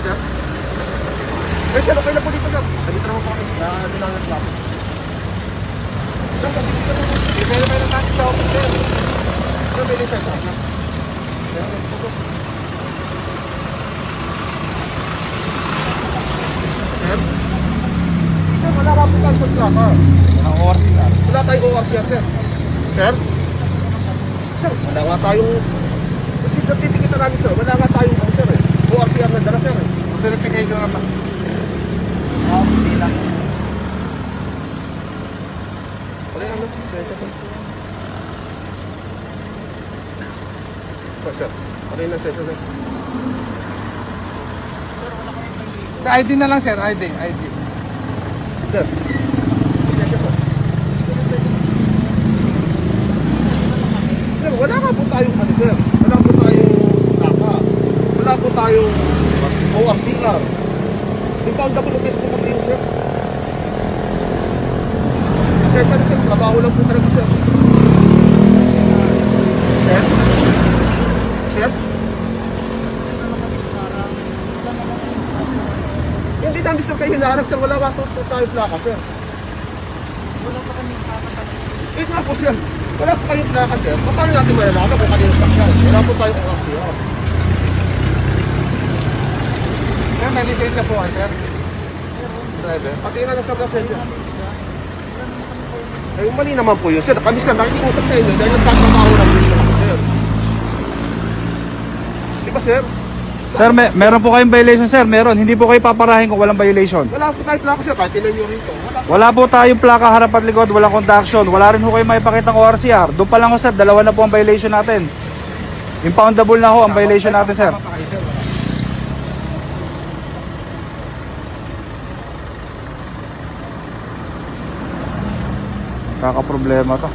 sir? Eh, sir, okay na po dito, sir. Nandito naman po kami. Dinangat lang. Sir, pati dito naman. Pwede na natin sa office, sir. Sir, may lisensya ka na. Sir, sir, wala ka po tayo sa plaka. Ang ORCR. Wala tayong ORCR, sir. Sir? Sir, wala nga tayong... Kasi natitikita namin, sir. Wala nga tayong sir, eh. ORCR na dala, sir, eh. Verification na ba? Hindi lang. Wala nga, sir. Sir, wala nga, sir. Sa ID na lang sir, ID. Sir. Sir, wala nga po tayong ano, sir. Wala po tayong taka. Wala po tayong ORCR. Yung foundable of Facebook of sir. Sir, sir, trabaho lang po talaga, sir. Sir? Sir? Hindi namin, sir, kayo hinaharap, sir. Wala nga po tayong plaka, sir. Wala pa kami kakatagal. Eh nga po, sir. Wala po kayong plaka, sir. Paano natin malalaman kung kanino sakyan? Wala po tayong ORCR. Sir, may lisensya po sir. Driver. Pati na lang sa pasensya. Eh, mali naman po yun, sir. Kami, sir, nakikiusap sa inyo dahil nagtatrabaho lang yun, sir. Di ba, sir? Sir, meron po kayong violation, sir. Meron. Hindi po kayo paparahin kung walang violation. Wala po tayong plaka, sir. Kahit tinan nyo rito. Wala po tayong plaka harap at likod, walang contaction. Wala rin po kayo makipakita ng ORCR. Doon pa lang ho, sir. Dalawa na po ang violation natin. Impoundable na ho ang violation natin, sir. Kakaproblema to.